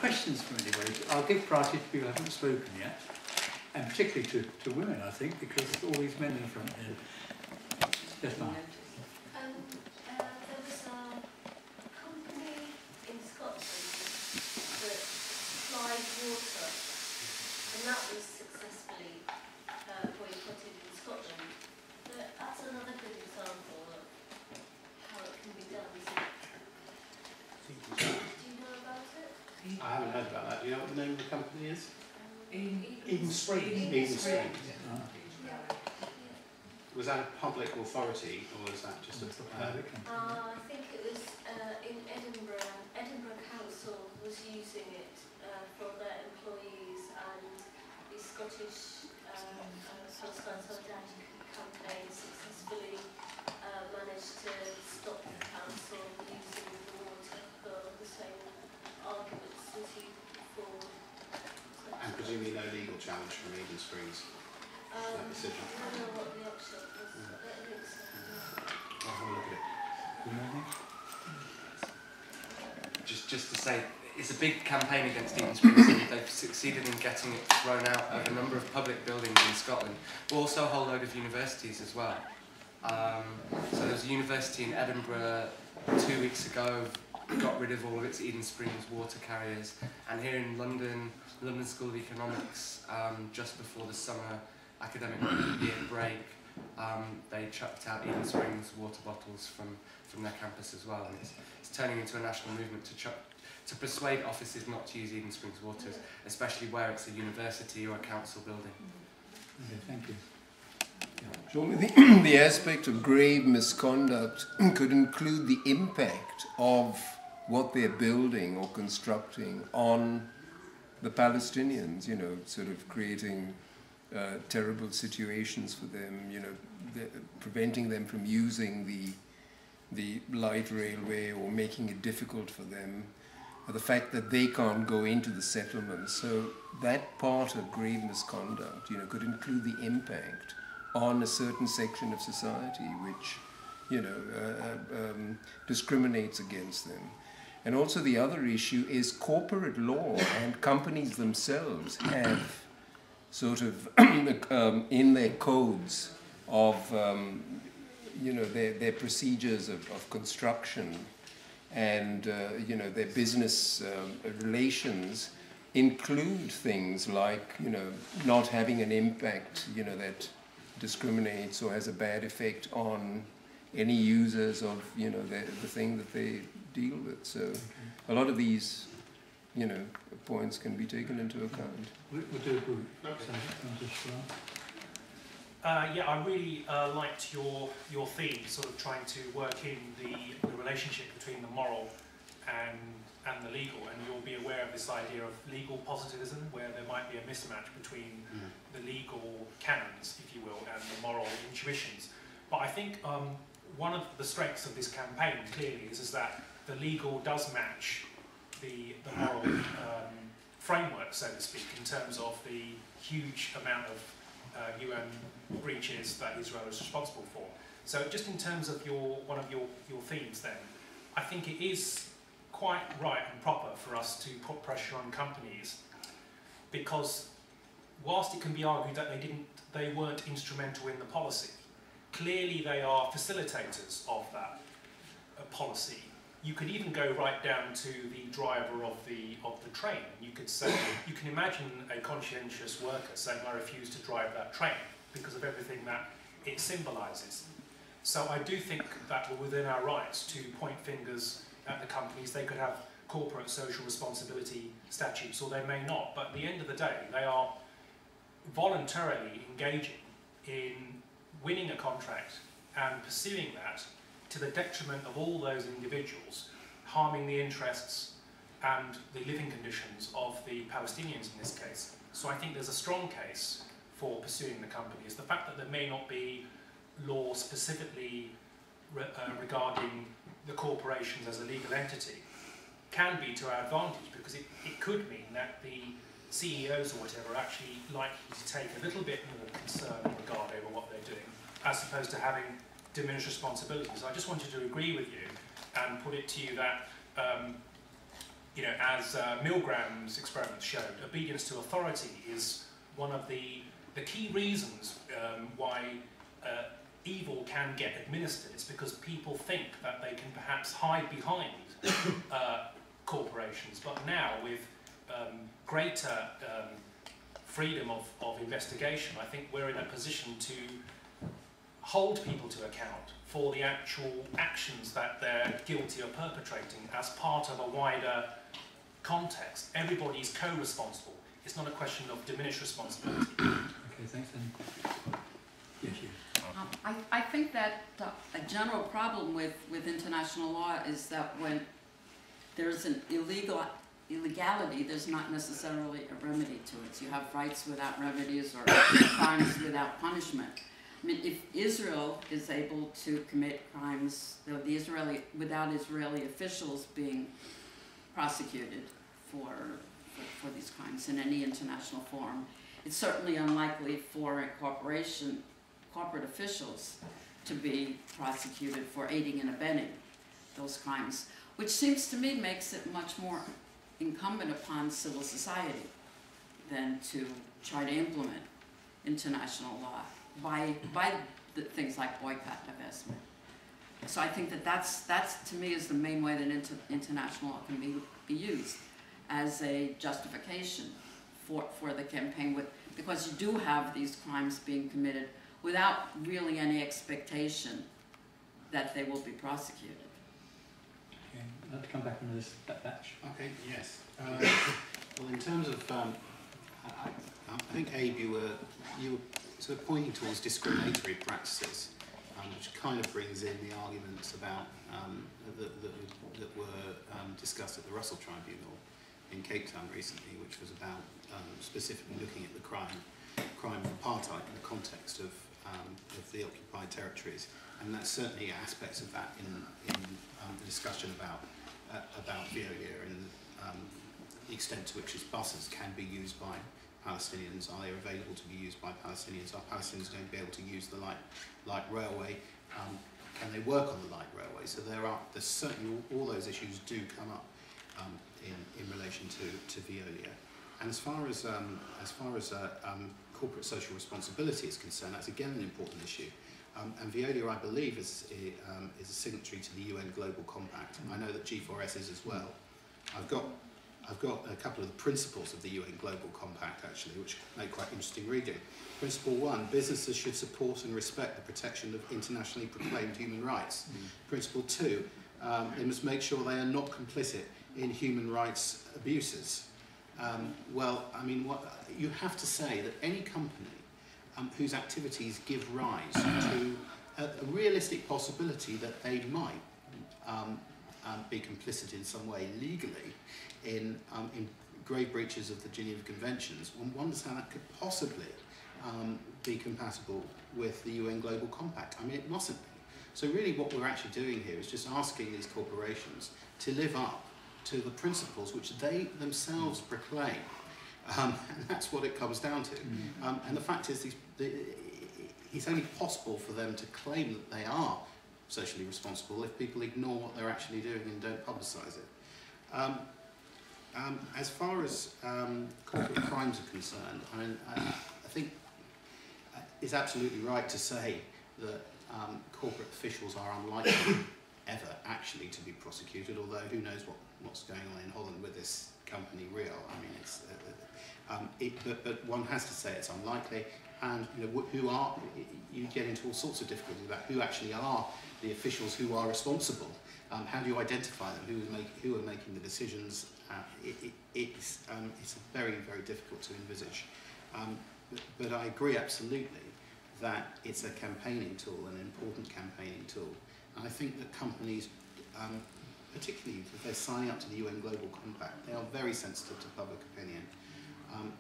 questions from anybody? I'll give priority to people who haven't spoken yet, and particularly to women, I think, because all these men in the front here. Yes, ma'am. There was a company in Scotland that supplied water, and that was successfully boycotted in Scotland. But that's another good example of how it can be done, isn't it? Do you know about it? I haven't heard about that. Do you know what the name of the company is? Eden Springs. Eden Springs. Yeah. Was that a public authority, or was that just a private company? I think it was in Edinburgh. Edinburgh Council was using it for their employees, and the Scottish Palestine Solidarity Campaign successfully managed to stop the council using the water for the same arguments as you put forward. And presumably no legal challenge from Eden Springs. That decision. I don't know what the upshot was. I don't think so. I'll have a look at it. Just to say, it's a big campaign against Eden Springs, and they've succeeded in getting it thrown out of a number of public buildings in Scotland, but also a whole load of universities as well. So there was a university in Edinburgh 2 weeks ago, got rid of all of its Eden Springs water carriers, and here in London, London School of Economics, just before the summer academic year break, they chucked out Eden Springs water bottles from their campus as well, and it's turning into a national movement to persuade offices not to use Eden Springs waters, especially where it's a university or a council building. Okay, thank you. Surely the aspect of grave misconduct could include the impact of what they're building or constructing on the Palestinians, you know, sort of creating terrible situations for them, you know, preventing them from using the light railway or making it difficult for them, the fact that they can't go into the settlements. So that part of grave misconduct, you know, could include the impact on a certain section of society which, you know, discriminates against them. And also the other issue is corporate law, and companies themselves have sort of in their codes of, you know, their procedures of construction and, you know, their business relations include things like, you know, not having an impact, you know, that discriminates or has a bad effect on any users of, you know, the thing that they deal with. So a lot of these, you know, points can be taken into account. We'll do a group. Yeah, I really liked your theme, sort of trying to work in the relationship between the moral and the legal, and you'll be aware of this idea of legal positivism, where there might be a mismatch between the legal canons, if you will, and the moral intuitions. But I think one of the strengths of this campaign clearly is that the legal does match the moral framework, so to speak, in terms of the huge amount of UN breaches that Israel is responsible for. So just in terms of one of your themes then, I think it is quite right and proper for us to put pressure on companies, because whilst it can be argued that they weren't instrumental in the policy, clearly they are facilitators of that policy. You could even go right down to the driver of the train. You could say, you can imagine a conscientious worker saying, I refuse to drive that train because of everything that it symbolises. So I do think that we're within our rights to point fingers at the companies. They could have corporate social responsibility statutes, or they may not. But at the end of the day, they are voluntarily engaging in winning a contract and pursuing that to the detriment of all those individuals, harming the interests and the living conditions of the Palestinians in this case. So I think there's a strong case for pursuing the companies. The fact that there may not be law specifically regarding the corporations as a legal entity can be to our advantage, because it could mean that the CEOs or whatever are actually likely to take a little bit more concern and regard over what they're doing, as opposed to having diminished responsibilities. I just wanted to agree with you and put it to you that you know, as Milgram's experiments showed, obedience to authority is one of the key reasons why evil can get administered. It's because people think that they can perhaps hide behind corporations, but now with greater freedom of investigation, I think we're in a position to hold people to account for the actual actions that they're guilty of perpetrating as part of a wider context. Everybody's co-responsible. It's not a question of diminished responsibility. Okay, thanks. And yes, you. I think that a general problem with international law is that when there's an illegality, there's not necessarily a remedy to it. So you have rights without remedies or crimes without punishment. I mean, if Israel is able to commit crimes without Israeli officials being prosecuted for these crimes in any international forum, it's certainly unlikely for a corporate officials to be prosecuted for aiding and abetting those crimes, which seems to me makes it much more incumbent upon civil society than to try to implement international law by things like boycott, divestment. So I think that's to me is the main way that international law can be used as a justification for the campaign, because you do have these crimes being committed without really any expectation that they will be prosecuted. Okay, I'd like to come back on this batch. Okay, yes. Well, in terms of, I think, Abe, you were sort of pointing towards discriminatory practices, which kind of brings in the arguments about that were discussed at the Russell Tribunal in Cape Town recently, which was about specifically looking at the crime of apartheid in the context of the occupied territories, and that's certainly aspects of that in the discussion about Veolia and the extent to which its buses can be used by Palestinians. Are they available to be used by Palestinians? Are Palestinians going to be able to use the light railway? Can they work on the light railway? So there's certainly all those issues do come up in relation to Veolia. And as far as corporate social responsibility is concerned, that's again an important issue. And Veolia, I believe, is a signatory to the UN Global Compact. I know that G4S is as well. I've got a couple of the principles of the UN Global Compact, actually, which make quite interesting reading. Principle 1, businesses should support and respect the protection of internationally proclaimed human rights. Principle 2, they must make sure they are not complicit in human rights abuses. Well, I mean, you have to say that any company whose activities give rise to a realistic possibility that they might be complicit in some way legally in grave breaches of the Geneva Conventions, one wonders how that could possibly be compatible with the UN Global Compact. I mean, it mustn't be. So really what we're actually doing here is just asking these corporations to live up to the principles which they themselves proclaim. And that's what it comes down to. And the fact is, it's only possible for them to claim that they are socially responsible if people ignore what they're actually doing and don't publicise it. As far as corporate crimes are concerned, I think it's absolutely right to say that corporate officials are unlikely ever actually to be prosecuted, although who knows what's going on in Holland with this company Real. I mean, but one has to say it's unlikely, and you get into all sorts of difficulties about who actually are the officials who are responsible. How do you identify them? Who are making the decisions? It's very, very difficult to envisage. But I agree absolutely that it's a campaigning tool, an important campaigning tool. And I think that companies, particularly if they're signing up to the UN Global Compact, they are very sensitive to public opinion,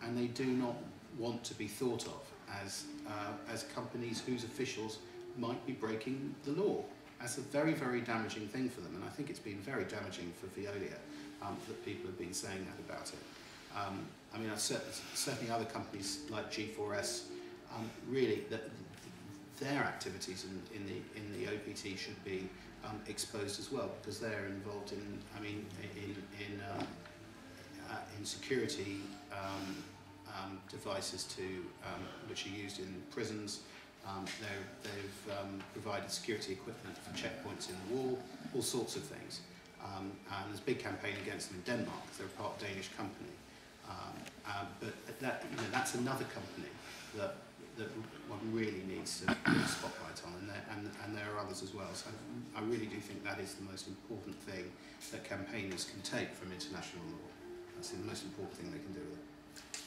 and they do not want to be thought of as companies whose officials might be breaking the law. That's a very, very damaging thing for them, and I think it's been very damaging for Veolia that people have been saying that about it. I mean, certainly other companies like G4S, really, their activities in the OPT should be exposed as well, because they're involved in, I mean, in security devices which are used in prisons. They've provided security equipment for checkpoints in the wall, all sorts of things. And there's a big campaign against them in Denmark because they're a part Danish company. But that's another company that one really needs to put a spotlight on, and there are others as well. So I really do think that is the most important thing that campaigners can take from international law. That's the most important thing they can do with it.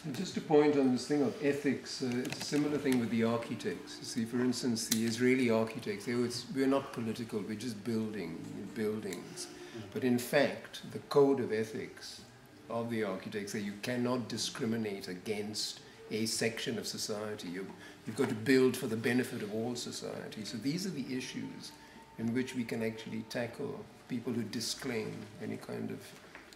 And just to point on this thing of ethics, it's a similar thing with the architects. You see, for instance, the Israeli architects, we're not political, we're just building buildings. But in fact, the code of ethics of the architects that you cannot discriminate against a section of society. You've got to build for the benefit of all society. So these are the issues in which we can actually tackle people who disclaim any kind of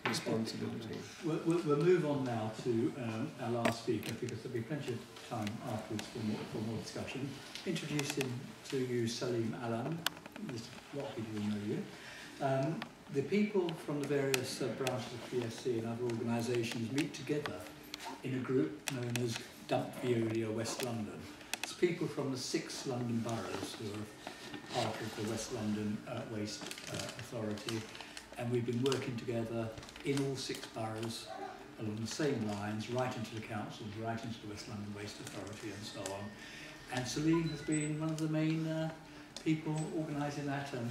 responsibility. We'll move on now to our last speaker, because there'll be plenty of time afterwards for more discussion. Introducing to you Salim Alam. There's a lot of people who know you. The people from the various branches of PSC and other organisations meet together in a group known as Dump Veolia West London. It's people from the 6 London boroughs who are part of the West London Waste Authority, and we've been working together in all 6 boroughs along the same lines, right into the councils, right into the West London Waste Authority and so on. And Salim has been one of the main people organising that and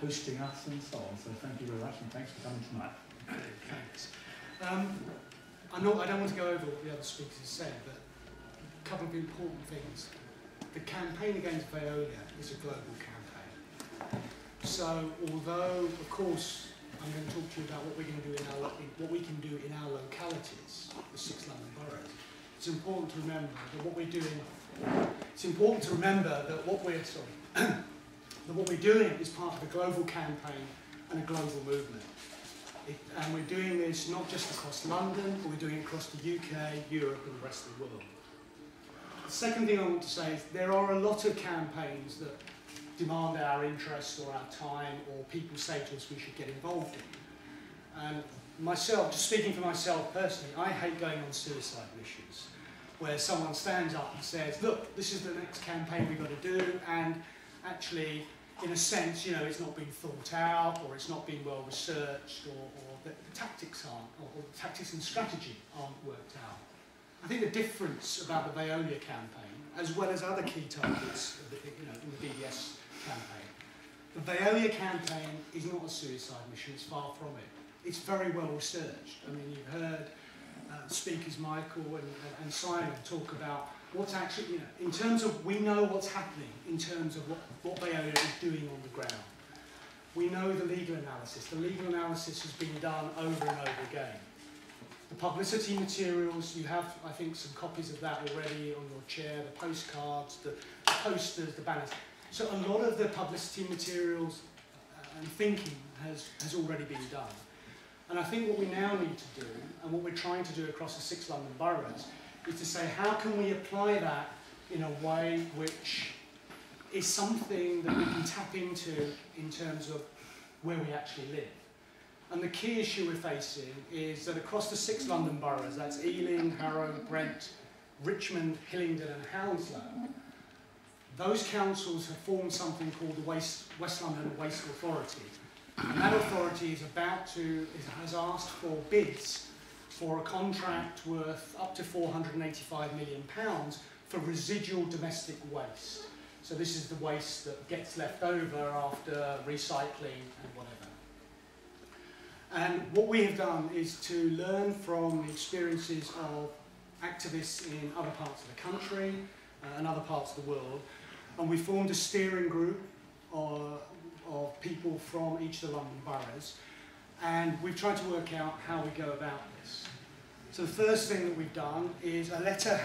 hosting us and so on. So thank you very much, and thanks for coming tonight. Thanks. I don't want to go over what the other speakers have said, but a couple of important things. The campaign against Veolia is a global campaign. So although, of course, I'm going to talk to you about what we're going to do what we can do in our localities, the 6 London boroughs, it's important to remember that what we're doing. It's important to remember that what we're that what we're doing is part of a global campaign and a global movement. And we're doing this not just across London, but we're doing it across the UK, Europe and the rest of the world. The second thing I want to say is there are a lot of campaigns that demand our interest or our time, or people say to us we should get involved in. And myself, just speaking for myself personally, I hate going on suicide missions where someone stands up and says, look, this is the next campaign we've got to do, and actually, in a sense, you know, it's not been thought out, or it's not been well researched, or the tactics aren't, or the tactics and strategy aren't worked out. I think the difference about the Veolia campaign, as well as other key targets, in the BDS campaign, the Veolia campaign is not a suicide mission. It's far from it. It's very well researched. I mean, you've heard speakers Michael and Simon talk about what's actually, in terms of, we know what's happening in terms of what Veolia is doing on the ground. We know the legal analysis. The legal analysis has been done over and over again. The publicity materials, you have, I think, some copies of that already on your chair, the postcards, the posters, the banners. So a lot of the publicity materials and thinking has already been done. And I think what we now need to do, and what we're trying to do across the 6 London boroughs, is to say, how can we apply that in a way which is something that we can tap into in terms of where we actually live. And the key issue we're facing is that across the 6 London boroughs, that's Ealing, Harrow, Brent, Richmond, Hillingdon and Hounslow, those councils have formed something called the West London Waste Authority. And that authority has asked for bids for a contract worth up to £485 million for residual domestic waste. So this is the waste that gets left over after recycling and whatever. And what we have done is to learn from the experiences of activists in other parts of the country and other parts of the world. And we formed a steering group of people from each of the London boroughs. And we've tried to work out how we go about this. So the first thing that we've done is a letter